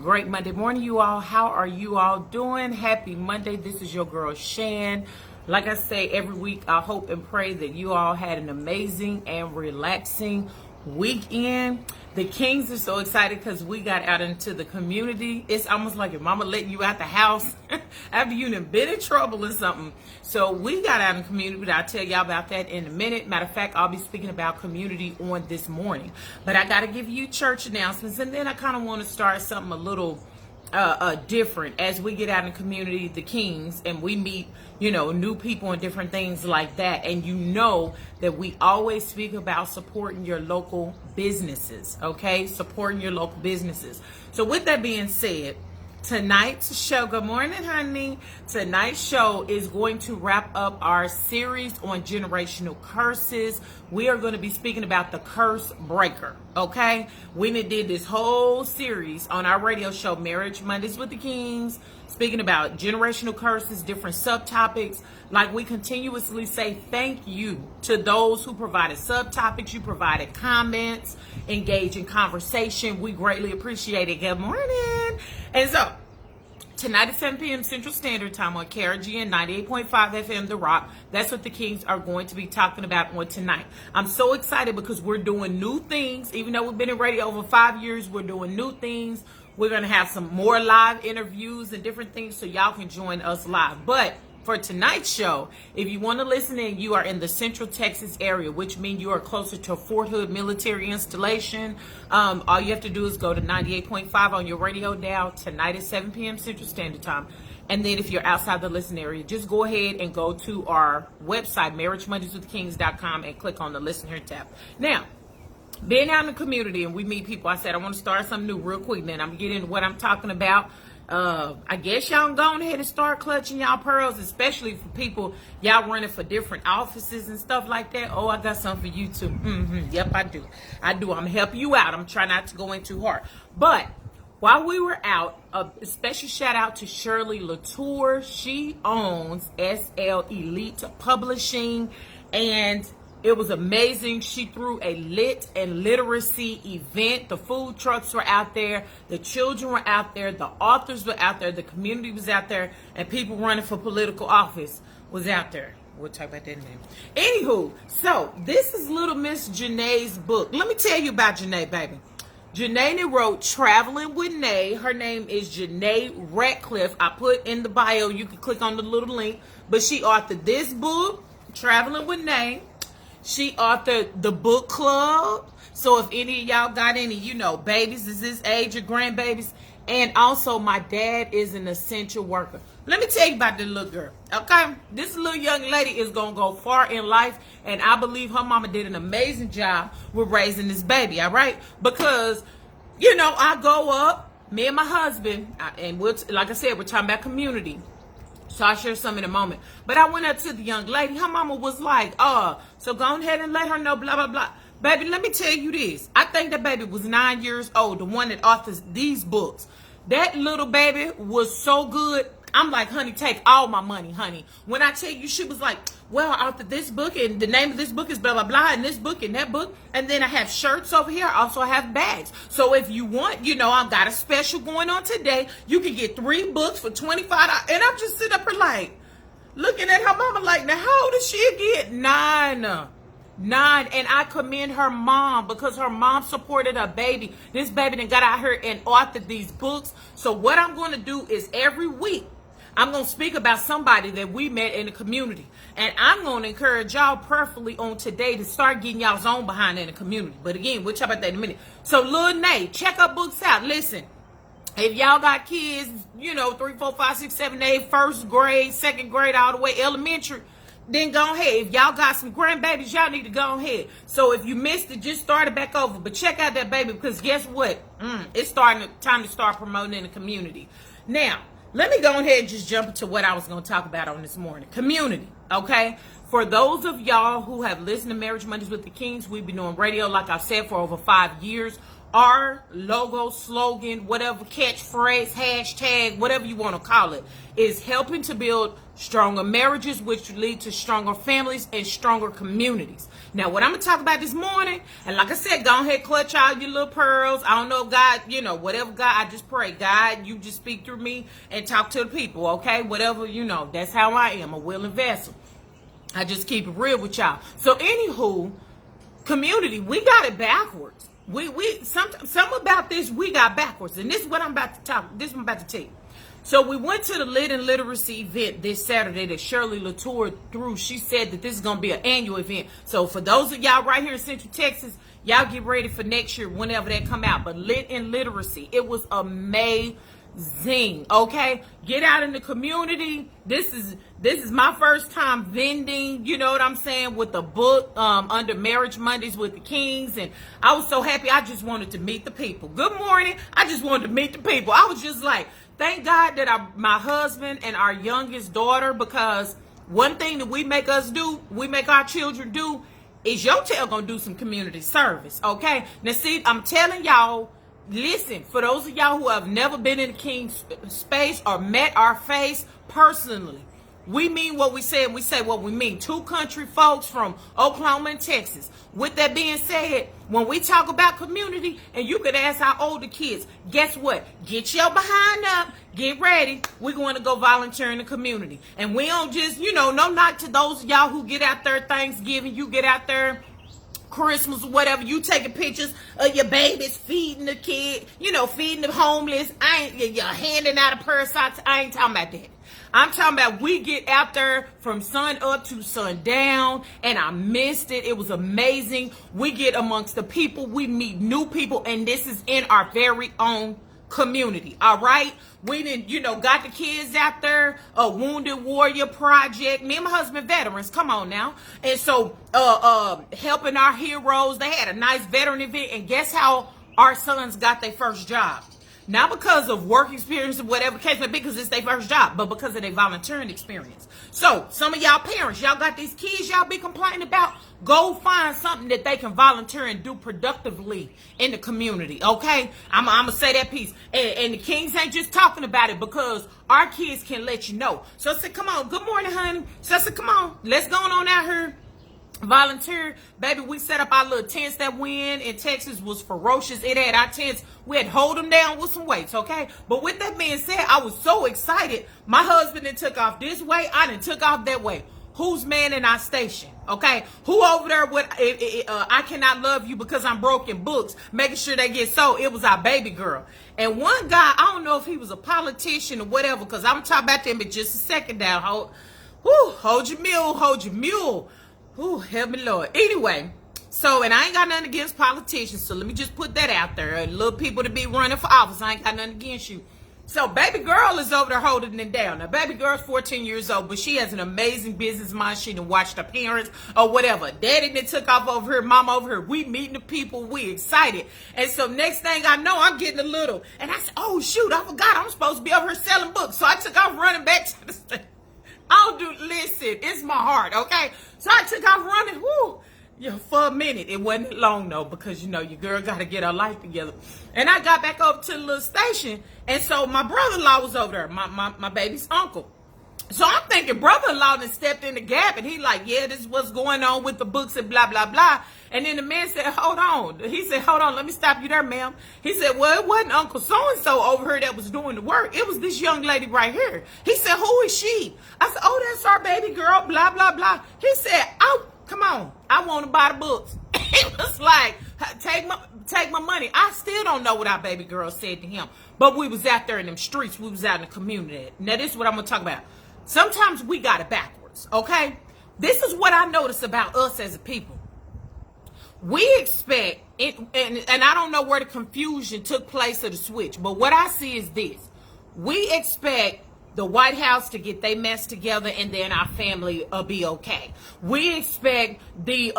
Great Monday morning, you all. How are you all doing? Happy Monday. This is your girl, Shan. Like I say every week, I hope and pray that you all had an amazing and relaxing weekend. The Kings are so excited because we got out into the community. It's almost like your mama letting you out the house after you done been in trouble or something. So we got out in the community, but I'll tell y'all about that in a minute. Matter of fact, I'll be speaking about community on this morning. But I got to give you church announcements, and then I kind of want to start something a little different as we get out in the community, the Kings, and we meet, new people and different things like that. And you know that we always speak about supporting your local businesses, okay? Supporting your local businesses. So with that being said, tonight's show, good morning, honey. Tonight's show is going to wrap up our series on generational curses. We are going to be speaking about the curse breaker, okay? We did this whole series on our radio show, Marriage Mondays with the Kings, speaking about generational curses, different subtopics. Like we continuously say, thank you to those who provided subtopics. You provided comments, engage in conversation. We greatly appreciate it. Good morning. And so, tonight at 7 p.m. Central Standard Time on KRG and 98.5 FM The Rock. That's what the Kings are going to be talking about on tonight. I'm so excited because we're doing new things. Even though we've been in radio over 5 years, we're doing new things. We're going to have some more live interviews and different things so y'all can join us live. But for tonight's show, if you want to listen in, you are in the Central Texas area, which means you are closer to Fort Hood military installation. All you have to do is go to 98.5 on your radio dial tonight at 7 p.m. Central Standard Time. And then if you're outside the listen area, just go ahead and go to our website, marriagemondayswithkings.com, and click on the listen here tab. Now, being out in the community and we meet people, I said I want to start something new real quick. Then I'm getting into what I'm talking about. I guess y'all go ahead and start clutching y'all pearls, especially for people y'all running for different offices and stuff like that. Oh, I got something for you too. Yep, I do. I'm gonna help you out. I'm trying not to go in too hard. But while we were out, a special shout out to Shirley Latour. She owns SL Elite Publishing, and it was amazing. She threw a lit and literacy event. The food trucks were out there. The children were out there. The authors were out there. The community was out there. And people running for political office was out there. We'll talk about that in a minute. Anywho, so this is little Miss Janae's book. Let me tell you about Janae, baby. Janae wrote Traveling with Nae. Her name is Janae Ratcliffe. I put in the bio. You can click on the little link. But she authored this book, Traveling with Nae. She authored the book club. So if any of y'all got any, babies is this age or grandbabies. And also my dad is an essential worker. Let me tell you about this little girl. Okay. This little young lady is going to go far in life. And I believe her mama did an amazing job with raising this baby. All right. Because, I go up, me and my husband, and like I said, we're talking about community. So I'll share some in a moment. But I went up to the young lady. Her mama was like, so go ahead and let her know, blah, blah, blah. Baby, let me tell you this. I think that baby was 9 years old, the one that authors these books. That little baby was so good. I'm like, honey, take all my money, honey. When I tell you, she was like, well, I authored this book, and the name of this book is blah, blah, blah, and this book and that book. And then I have shirts over here. Also, I have bags. So if you want, I've got a special going on today. You can get 3 books for $25. And I'm just sitting up here like, looking at her mama like, now how old is she again? 9. And I commend her mom because her mom supported her baby. This baby then got out here and authored these books. So what I'm going to do is every week, I'm going to speak about somebody that we met in the community. And I'm going to encourage y'all prayerfully on today to start getting y'all's own behind in the community. But again, we'll talk about that in a minute. So Lil Nae, check her books out. Listen, if y'all got kids, 3, 4, 5, 6, 7, 8, first grade, second grade, all the way elementary, then go ahead. If y'all got some grandbabies, y'all need to go ahead. So if you missed it, just start it back over. But check out that baby because guess what? It's time to start promoting in the community. Now, let me go ahead and just jump into what I was going to talk about on this morning. Community, okay? For those of y'all who have listened to Marriage Mondays with the Kings, we've been doing radio, like I've said, for over 5 years. our logo, slogan, whatever, catchphrase, hashtag, whatever you want to call it, is helping to build stronger marriages, which lead to stronger families and stronger communities. Now, what I'm going to talk about this morning, and like I said, go ahead, clutch out your little pearls. I don't know if God, whatever God, I just pray, God, you just speak through me and talk to the people, okay? Whatever, that's how I am, a willing vessel. I just keep it real with y'all. So, anywho, community, we got it backwards. Some about this we got backwards, and this is what I'm about to talk. This is what I'm about to tell you. So we went to the Lit and Literacy event this Saturday that Shirley Latour threw. She said that this is gonna be an annual event. So for those of y'all right here in Central Texas, y'all get ready for next year whenever that come out. But Lit and Literacy, it was amazing. Okay, get out in the community. This is my first time vending, you know what I'm saying, with the book under Marriage Mondays with the Kings, and I was so happy. I just wanted to meet the people. Good morning. I just wanted to meet the people. I was just like, thank God that my husband and our youngest daughter, because one thing that we make our children do, is your child gonna do some community service. Okay, now see, I'm telling y'all. Listen, for those of y'all who have never been in the King's space or met our face personally, we mean what we say and we say what we mean. Two country folks from Oklahoma and Texas. With that being said, when we talk about community, and you could ask our older kids, guess what? Get your behind up, get ready. We're going to go volunteer in the community. And we don't just, no knock to those of y'all who get out there Thanksgiving, you get out there Christmas or whatever, you taking pictures of your babies, feeding the kid, feeding the homeless. You're handing out a pair of socks. I ain't talking about that. I'm talking about we get out there from sun up to sundown, and I missed it. It was amazing. We get amongst the people, we meet new people, and this is in our very own community. All right, we didn't got the kids out there, a Wounded Warrior Project, me and my husband veterans, come on now. And so helping our heroes, they had a nice veteran event, and guess how our sons got their first job? Not because of work experience or whatever case may be, because it's their first job, but because of their volunteering experience. So some of y'all parents, y'all got these kids y'all be complaining about, go find something that they can volunteer and do productively in the community, okay? I'm going to say that piece. And the Kings ain't just talking about it, because our kids can let you know. So I said, come on, good morning, honey. So I said, come on, let's go on out here. Volunteer, baby. We set up our little tents. That wind in Texas was ferocious. It had our tents, we had to hold them down with some weights, okay? But with that being said, I was so excited. My husband then took off this way, I then took off that way. Who's manning our station, okay? Who over there with I Cannot Love You Because I'm Broken books, making sure they get sold? It was our baby girl. And one guy, I don't know if he was a politician or whatever, because I'm talking about them in just a second down. Hold your mule. Ooh, help me, Lord. Anyway, so, and I ain't got nothing against politicians, so let me just put that out there. Little people to be running for office, I ain't got nothing against you. So, baby girl is over there holding it down. Now, baby girl's 14 years old, but she has an amazing business mind. She done watched her parents or whatever. Daddy that took off over here, mom over here. We meeting the people, we excited. And so, next thing I know, I'm getting a little. And I said, oh, shoot, I forgot I'm supposed to be over here selling books. So, I took off running back to the station. Listen, it's my heart, okay? So I took off running, for a minute. It wasn't long, though, because, your girl got to get her life together. And I got back up to the little station, and so my brother-in-law was over there, my baby's uncle. So I'm thinking brother-in-law then stepped in the gap, and he like, yeah, this is what's going on with the books and blah, blah, blah. And then the man said, hold on. He said, hold on, let me stop you there, ma'am. He said, well, it wasn't Uncle so-and-so over here that was doing the work. It was this young lady right here. He said, who is she? I said, oh, that's our baby girl, blah, blah, blah. He said, oh, come on, I want to buy the books. It was like, take my money. I still don't know what our baby girl said to him. But we was out there in them streets. We was out in the community. Now, this is what I'm going to talk about. Sometimes we got it backwards, okay? This is what I notice about us as a people. We expect, it, and I don't know where the confusion took place of the switch, but what I see is this. We expect the White House to get their mess together and then our family will be okay. We expect the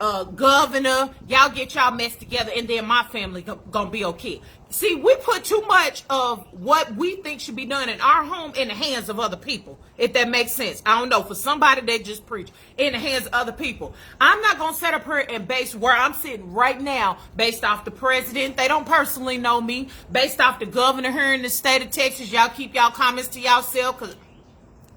governor, y'all get y'all mess together, and then my family gonna be okay. See, we put too much of what we think should be done in our home in the hands of other people, if that makes sense. I don't know, for somebody that just preach in the hands of other people. I'm not gonna set up here and base where I'm sitting right now based off the president. They don't personally know me. Based off the governor here in the state of Texas. Y'all keep y'all comments to yourself, because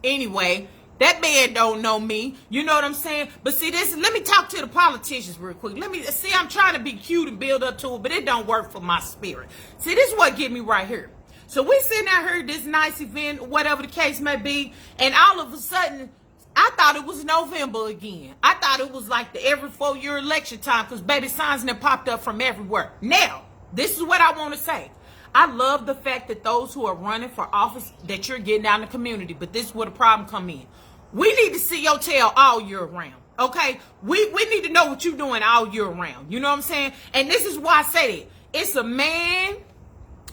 anyway, that man don't know me. You know what I'm saying? But see, let me talk to the politicians real quick. I'm trying to be cute and build up to it, but it don't work for my spirit. See, this is what get me right here. So we sitting out here at this nice event, whatever the case may be, and all of a sudden, I thought it was November again. I thought it was like the every 4-year election time, because baby signs that popped up from everywhere. Now, this is what I want to say. I love the fact that those who are running for office, that you're getting out in the community, but this is where the problem come in. We need to see your tail all year round, okay? We need to know what you're doing all year round. You know what I'm saying? And this is why I say that. It's a man,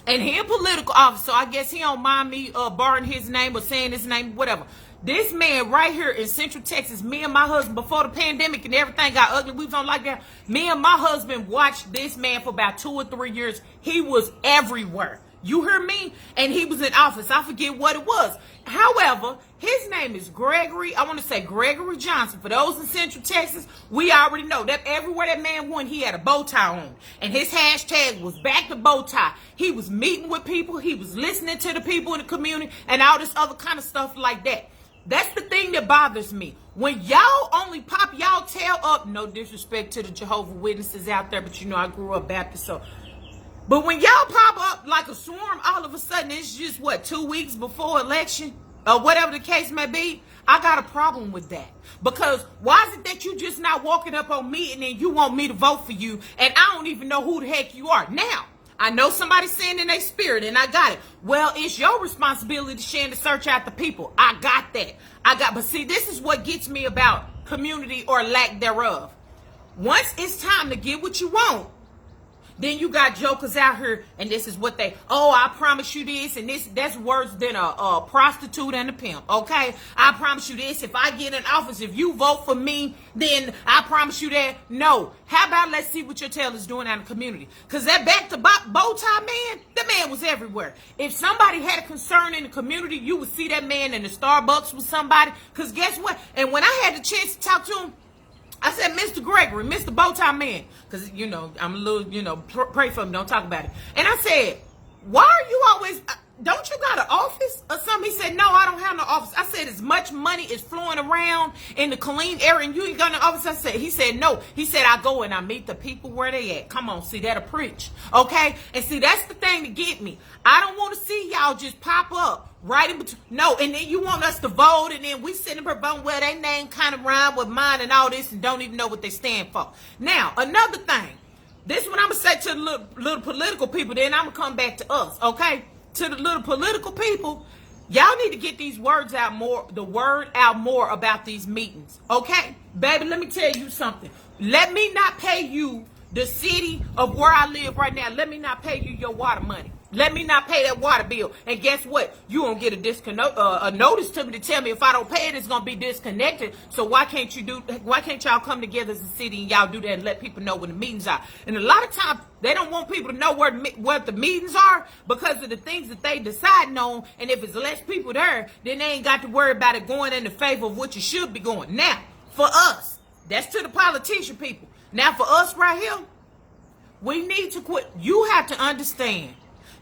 and he in political office, so I guess he don't mind me barring his name or saying his name, whatever. This man right here in Central Texas, me and my husband, before the pandemic and everything got ugly, we was on like that. Me and my husband watched this man for about 2 or 3 years. He was everywhere. You hear me? And he was in office. I forget what it was. However, his name is Gregory. I want to say Gregory Johnson. For those in Central Texas, we already know that everywhere that man went, he had a bow tie on. And his hashtag was back to bow tie. He was meeting with people. He was listening to the people in the community and all this other kind of stuff like that. That's the thing that bothers me. When y'all only pop y'all tail up, no disrespect to the Jehovah's Witnesses out there, but you know I grew up Baptist, so. But when y'all pop up like a swarm, all of a sudden it's just, 2 weeks before election, or whatever the case may be, I got a problem with that. Because why is it that you just not walking up on me and then you want me to vote for you, and I don't even know who the heck you are? Now, I know somebody's saying in their spirit, and I got it. Well, it's your responsibility, Shan, to search out the people. I got that. But see, this is what gets me about community or lack thereof. Once it's time to get what you want, then you got jokers out here, and this is what I promise you this, and that's worse than a prostitute and a pimp, okay? I promise you this, if I get in office, if you vote for me, then I promise you that. No. How about let's see what your tail is doing out in the community? Because that back to bow tie man, the man was everywhere. If somebody had a concern in the community, you would see that man in the Starbucks with somebody, because guess what? And when I had the chance to talk to him, I said, Mr. Gregory, Mr. Bowtie Man, because, I'm a little, pray for me, don't talk about it. And I said, why are you always, don't you got an office or something? He said, no, I don't have no office. I said, as much money is flowing around in the Killeen area and you ain't got no office? He said, no. He said, I go and I meet the people where they at. Come on, see, that'll preach, okay? And see, that's the thing to get me. I don't want to see y'all just pop up. Right in between. No, and then you want us to vote, and then we sitting here voting, well, their name kind of rhyme with mine and all this, and don't even know what they stand for. Now, another thing. This is what I'm going to say to the little political people, then I'm going to come back to us, okay? To the little political people, y'all need to get these words out more, the word out more about these meetings, okay? Baby, let me tell you something. Let me not pay you the city of where I live right now. Let me not pay you your water money. Let me not pay that water bill. And guess what? You won't get a notice to me to tell me if I don't pay it, it's going to be disconnected. So why can't y'all come together as a city and y'all do that and let people know when the meetings are? And a lot of times, they don't want people to know where the meetings are because of the things that they decide on. And if it's less people there, then they ain't got to worry about it going in the favor of what you should be going. Now, for us, that's to the politician people. Now, for us right here, we need to quit. You have to understand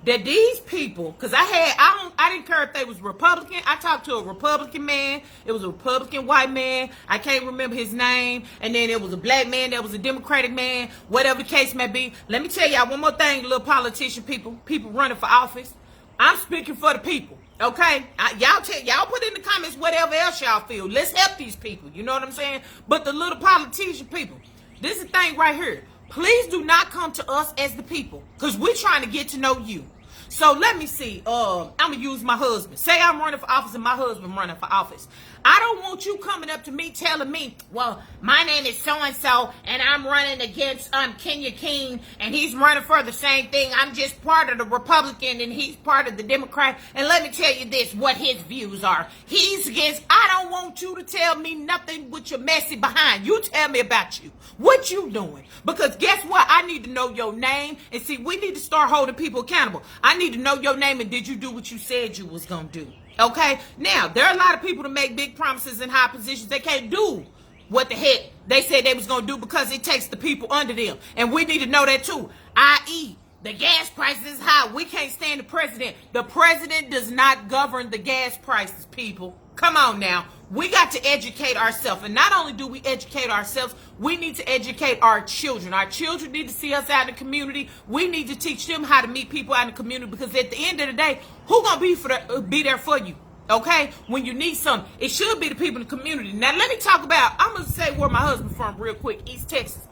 that these people, because I didn't care if they was Republican. I talked to a Republican man. It was a Republican white man. I can't remember his name. And then it was a black man. There was a Democratic man. Whatever the case may be. Let me tell y'all one more thing, little politician people running for office. I'm speaking for the people. Okay? Y'all put in the comments whatever else y'all feel. Let's help these people. You know what I'm saying? But the little politician people, this is the thing right here. Please do not come to us as the people, because we're trying to get to know you. So let me see. I'm going to use my husband. Say I'm running for office and my husband running for office. I don't want you coming up to me telling me, well, my name is so-and-so, and I'm running against Kenya King, and he's running for the same thing. I'm just part of the Republican, and he's part of the Democrat. And let me tell you this, what his views are. He's against, I don't want you to tell me nothing with your messy behind. You tell me about you. What you doing? Because guess what? I need to know your name. And see, we need to start holding people accountable. I need to know your name, and did you do what you said you was going to do? Okay? Now, there are a lot of people that make big promises in high positions. They can't do what the heck they said they was going to do because it takes the people under them. And we need to know that too. I.e., the gas prices is high. We can't stand the president. The president does not govern the gas prices, people. Come on now. We got to educate ourselves. And not only do we educate ourselves, we need to educate our children. Our children need to see us out in the community. We need to teach them how to meet people out in the community, because at the end of the day, who gonna be there for you? Okay? When you need something, it should be the people in the community. Now, let me talk about, I'm gonna say where my husband from real quick, East Texas.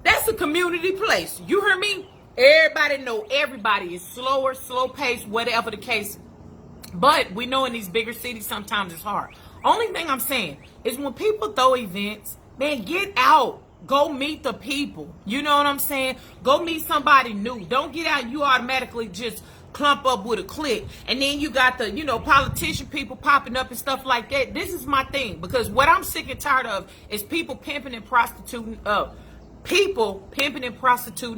That's a community place. You hear me? Everybody know everybody is slower, slow paced, whatever the case. But we know in these bigger cities, sometimes it's hard. Only thing I'm saying is when people throw events, man, get out. Go meet the people. You know what I'm saying? Go meet somebody new. Don't get out and you automatically just clump up with a clique. And then you got the, politician people popping up and stuff like that. This is my thing. Because what I'm sick and tired of is people pimping and prostituting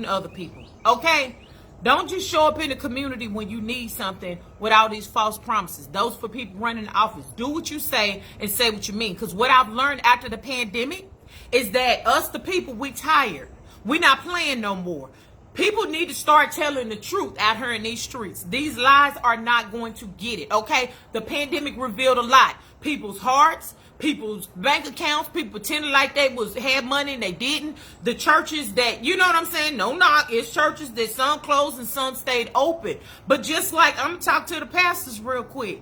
other people. Okay? Don't just show up in the community when you need something with all these false promises. Those for people running the office. Do what you say and say what you mean. Because what I've learned after the pandemic is that us, the people, we tired. We not playing no more. People need to start telling the truth out here in these streets. These lies are not going to get it, okay? The pandemic revealed a lot. People's hearts, people's bank accounts, people pretending like they had money and they didn't. The churches that, you know what I'm saying? No knock. It's churches that some closed and some stayed open. But just like, I'm going to talk to the pastors real quick.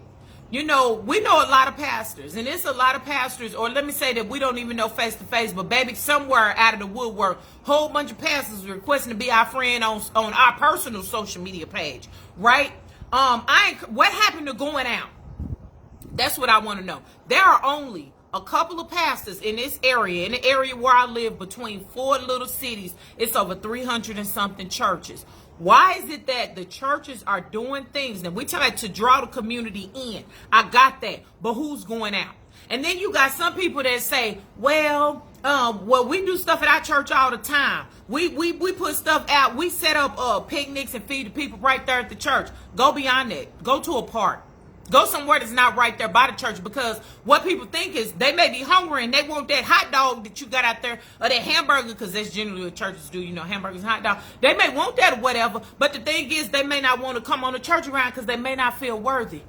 We know a lot of pastors, and it's a lot of pastors, or let me say that we don't even know face to face, but baby, somewhere out of the woodwork, whole bunch of pastors requesting to be our friend on our personal social media page, right? What happened to going out? That's what I want to know. There are only a couple of pastors in this area, in the area where I live, between 4 little cities. It's over 300 and something churches. Why is it that the churches are doing things? And we try to draw the community in. I got that. But who's going out? And then you got some people that say, well, we do stuff at our church all the time. We put stuff out. We set up picnics and feed the people right there at the church. Go beyond that. Go to a park. Go somewhere that's not right there by the church, because what people think is they may be hungry and they want that hot dog that you got out there, or that hamburger, because that's generally what churches do, hamburgers and hot dog. They may want that or whatever, but the thing is they may not want to come on the church around because they may not feel worthy.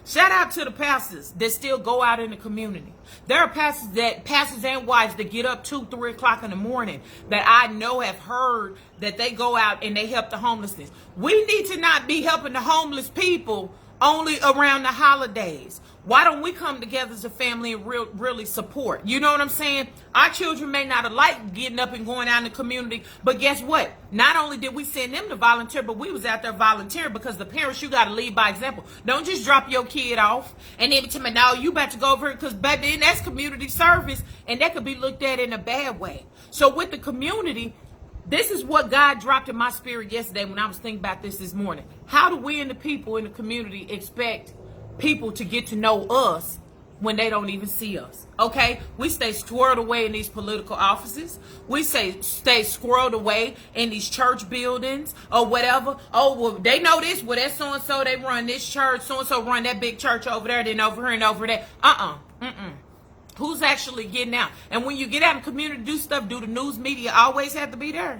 Shout out to the pastors that still go out in the community. There are pastors and wives that get up 2, 3 o'clock in the morning that I know have heard that they go out and they help the homelessness. We need to not be helping the homeless people only around the holidays. Why don't we come together as a family and really support? You know what I'm saying? Our children may not have liked getting up and going out in the community, but guess what? Not only did we send them to volunteer, but we was out there volunteering, because the parents, you got to lead by example. Don't just drop your kid off and then tell me, no, you about to go over here, because baby, that's community service, and that could be looked at in a bad way. So with the community, this is what God dropped in my spirit yesterday when I was thinking about this morning. How do we and the people in the community expect people to get to know us when they don't even see us? Okay? We stay squirreled away in these political offices. We stay squirreled away in these church buildings or whatever. Oh, well, they know this. Well, that's so-and-so. They run this church. So-and-so run that big church over there, then over here and over there. Who's actually getting out? And when you get out in the community to do stuff, do the news media always have to be there?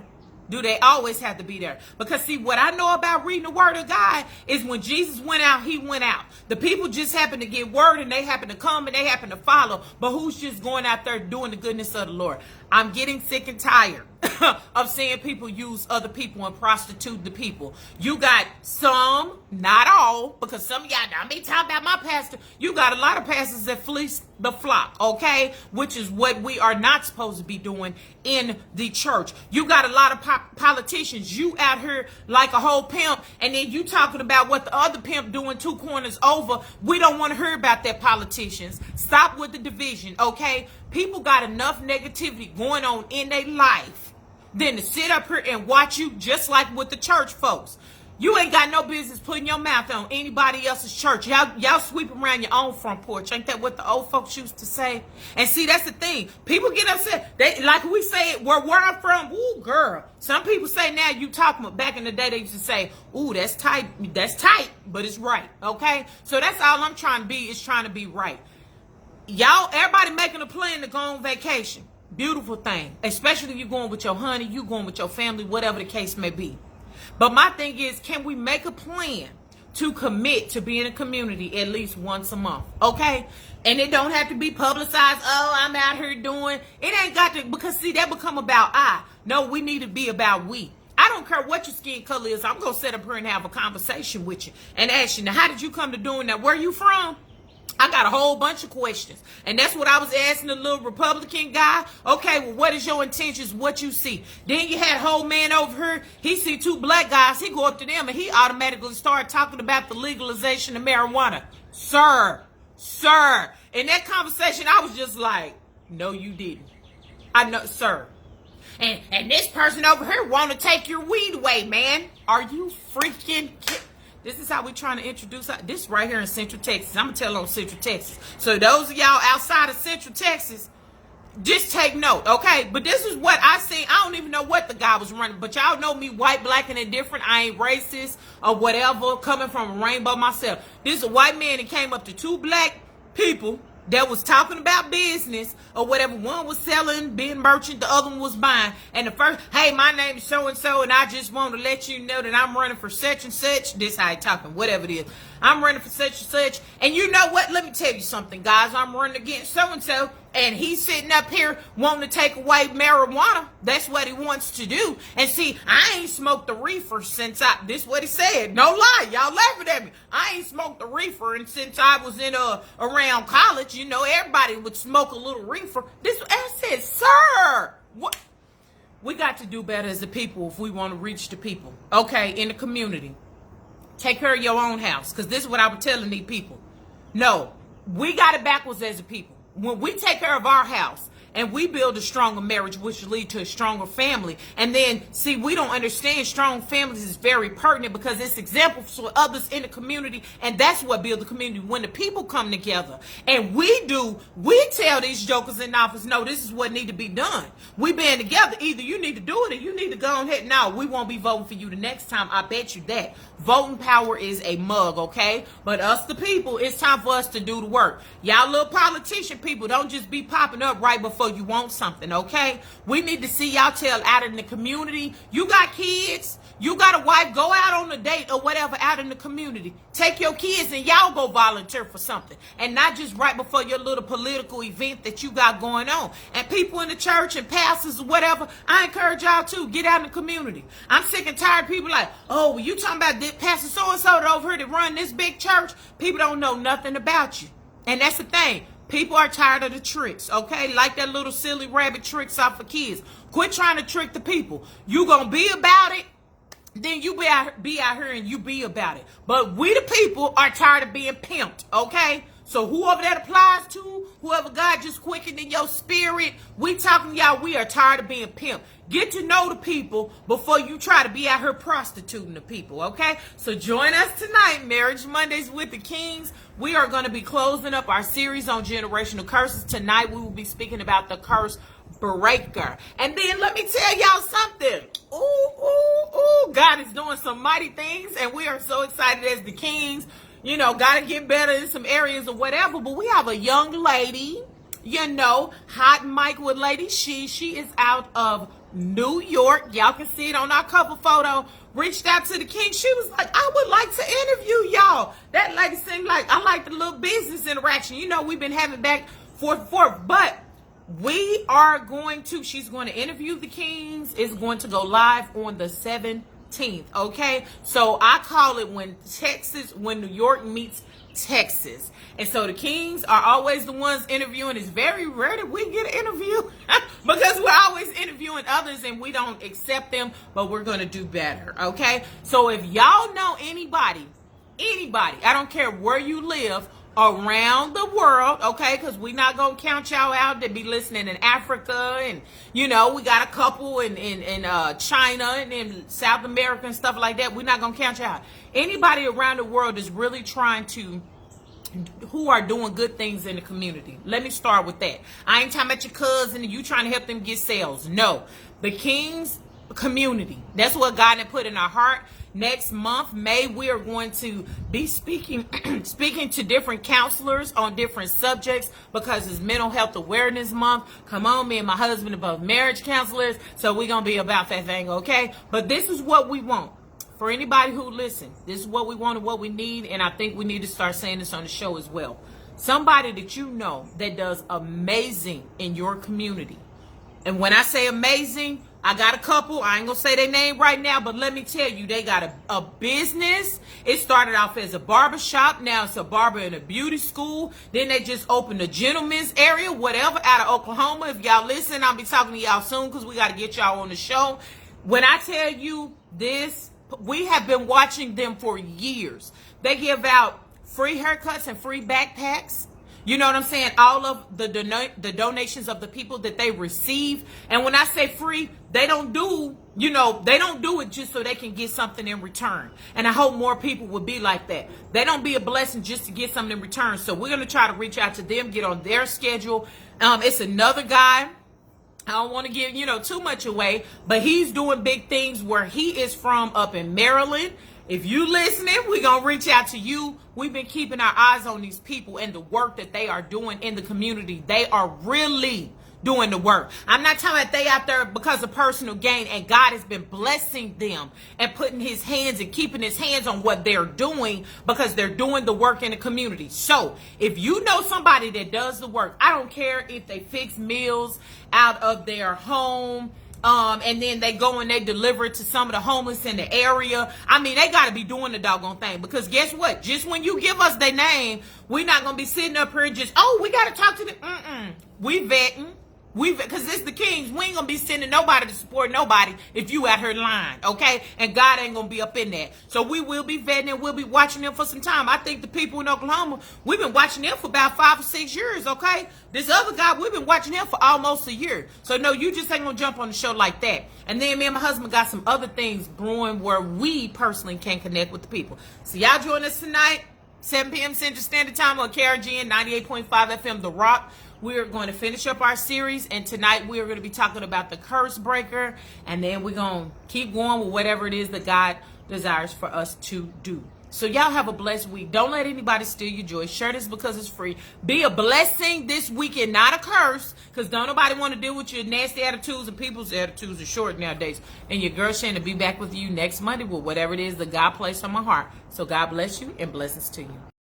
Do they always have to be there? Because see, what I know about reading the word of God is when Jesus went out, he went out. The people just happen to get word, and they happen to come and they happen to follow. But who's just going out there doing the goodness of the Lord? I'm getting sick and tired of seeing people use other people and prostitute the people. You got some, not all, because some of y'all, I be talking about my pastor. You got a lot of pastors that fleece the flock, okay? Which is what we are not supposed to be doing in the church. You got a lot of politicians, you out here like a whole pimp, and then you talking about what the other pimp doing 2 corners over. We don't want to hear about that, politicians. Stop with the division, okay? People got enough negativity going on in their life than to sit up here and watch you, just like with the church folks. You ain't got no business putting your mouth on anybody else's church. Y'all sweep around your own front porch. Ain't that what the old folks used to say? And see, that's the thing. People get upset. They, like we say, where I'm from, ooh, girl. Some people say now you talking about, back in the day they used to say, ooh, that's tight, but it's right, okay? So that's all I'm trying to be, is trying to be right. Y'all, everybody making a plan to go on vacation. Beautiful thing. Especially if you're going with your honey, you going with your family, whatever the case may be. But my thing is, can we make a plan to commit to be in a community at least once a month, okay? And it don't have to be publicized. Oh, I'm out here doing. It ain't got to, because see, that become about I. No, we need to be about we. I don't care what your skin color is. I'm going to sit up here and have a conversation with you and ask you, now, how did you come to doing that? Where you from? I got a whole bunch of questions. And that's what I was asking the little Republican guy. Okay, well, what is your intentions? What you see? Then you had whole man over here. He see 2 black guys. He go up to them and he automatically start talking about the legalization of marijuana. Sir. In that conversation, I was just like, no, you didn't. I know, sir. And this person over here want to take your weed away, man. Are you freaking kidding? This is how we trying to introduce this right here in Central Texas. I'm going to tell on Central Texas. So those of y'all outside of Central Texas, just take note, okay? But this is what I see. I don't even know what the guy was running. But y'all know me, white, black, and indifferent. I ain't racist or whatever, coming from a rainbow myself. This is a white man that came up to 2 black people that was talking about business or whatever. One was selling, being merchant, the other one was buying. And the first, hey, my name is so-and-so, and I just want to let you know that I'm running for such and such. This how he talking, whatever it is. I'm running for such and such. And you know what? Let me tell you something, guys. I'm running against so-and-so, and he's sitting up here wanting to take away marijuana. That's what he wants to do. And see, I ain't smoked the reefer since this what he said. No lie. Y'all laughing at me. I ain't smoked the reefer and since I was in around college. You know, everybody would smoke a little reefer. I said, sir, what? We got to do better as a people if we want to reach the people. Okay, in the community. Take care of your own house. Because this is what I was telling these people. No, we got it backwards as a people. When we take care of our house and we build a stronger marriage, which will lead to a stronger family. And then, see, we don't understand strong families is very pertinent because it's examples for others in the community. And that's what builds the community. When the people come together and we tell these jokers in office, no, this is what need to be done. We band together. Either you need to do it or you need to go ahead. No, we won't be voting for you the next time. I bet you that. Voting power is a mug, okay? But us, the people, it's time for us to do the work. Y'all little politician people, don't just be popping up right before you want something, okay? We need to see y'all tell out in the community. You got kids, you got a wife, go out on a date or whatever out in the community. Take your kids and y'all go volunteer for something. And not just right before your little political event that you got going on. And people in the church and pastors or whatever, I encourage y'all to get out in the community. I'm sick and tired of people like, oh, well, you talking about this pastor so-and-so over here that run this big church? People don't know nothing about you. And that's the thing. People are tired of the tricks, okay? Like that little silly rabbit tricks off for kids. Quit trying to trick the people. You gonna be about it, then you be out here and you be about it. But we the people are tired of being pimped, okay? So whoever that applies to, whoever God just quickened in your spirit, we talking y'all, we are tired of being pimped. Get to know the people before you try to be out here prostituting the people, okay? So join us tonight, Marriage Mondays with the Kings. We are going to be closing up our series on generational curses. Tonight we will be speaking about the curse breaker. And then let me tell y'all something. Ooh, God is doing some mighty things, and we are so excited as the Kings. You know, got to get better in some areas or whatever, but we have a young lady, you know, hot mic with Lady She is out of New York. Y'all can see it on our cover photo. Reached out to the King. She was like, I would like to interview y'all. That lady seemed like, I like the little business interaction. You know, we've been having back forth, but we are going to, she's going to interview the Kings. It's going to go live on the 17th. 17th, okay? So I call it when New York meets Texas. And so the Kings are always the ones interviewing. It's very rare that we get an interview because we're always interviewing others and we don't accept them, but we're going to do better, okay? So if y'all know anybody, I don't care where you live, around the world, okay, because we're not gonna count y'all out that be listening in Africa, and you know we got a couple in China and in South America and stuff like that. We're not gonna count y'all out. Anybody around the world is really trying to, who are doing good things in the community. Let me start with that. I ain't talking about your cousin and you trying to help them get sales. No, the Kings community. That's what God had put in our heart. Next month, May, we are going to be speaking to different counselors on different subjects because it's Mental Health Awareness Month. Come on, me and my husband are both marriage counselors, so we're going to be about that thing, okay? But this is what we want. For anybody who listens, this is what we want and what we need, and I think we need to start saying this on the show as well. Somebody that you know that does amazing in your community. And when I say amazing, I got a couple. I ain't going to say their name right now, but let me tell you, they got a business. It started off as a barber shop. Now it's a barber and a beauty school. Then they just opened a gentleman's area, whatever, out of Oklahoma. If y'all listen, I'll be talking to y'all soon because we got to get y'all on the show. When I tell you this, we have been watching them for years. They give out free haircuts and free backpacks. You know what I'm saying? All of the donations of the people that they receive. And when I say free, they don't do it just so they can get something in return. And I hope more people will be like that. They don't be a blessing just to get something in return. So we're going to try to reach out to them, get on their schedule. It's another guy. I don't want to give, too much away, but he's doing big things where he is from up in Maryland. If you listening, we're going to reach out to you. We've been keeping our eyes on these people and the work that they are doing in the community. They are really doing the work. I'm not talking about they out there because of personal gain, and God has been blessing them and putting his hands and keeping his hands on what they're doing because they're doing the work in the community. So if you know somebody that does the work, I don't care if they fix meals out of their home, and then they go and they deliver it to some of the homeless in the area. I mean, they got to be doing the doggone thing because guess what? Just when you give us their name, we're not going to be sitting up here and just, we got to talk to them. We vetting. Because it's the Kings. We ain't going to be sending nobody to support nobody if you out here lying, okay? And God ain't going to be up in that. So we will be vetting and we'll be watching them for some time. I think the people in Oklahoma, we've been watching them for about 5 or 6 years, okay? This other guy, we've been watching him for almost a year. So no, you just ain't going to jump on the show like that. And then me and my husband got some other things brewing where we personally can connect with the people. So y'all join us tonight, 7 p.m. Central Standard Time on KRGN 98.5 FM, The Rock. We're going to finish up our series, and tonight we are going to be talking about the curse breaker, and then we're going to keep going with whatever it is that God desires for us to do. So y'all have a blessed week. Don't let anybody steal your joy. Share this because it's free. Be a blessing this weekend, not a curse, because don't nobody want to deal with your nasty attitudes, and people's attitudes are short nowadays. And your girl Shan will be back with you next Monday with whatever it is that God placed on my heart. So God bless you and blessings to you.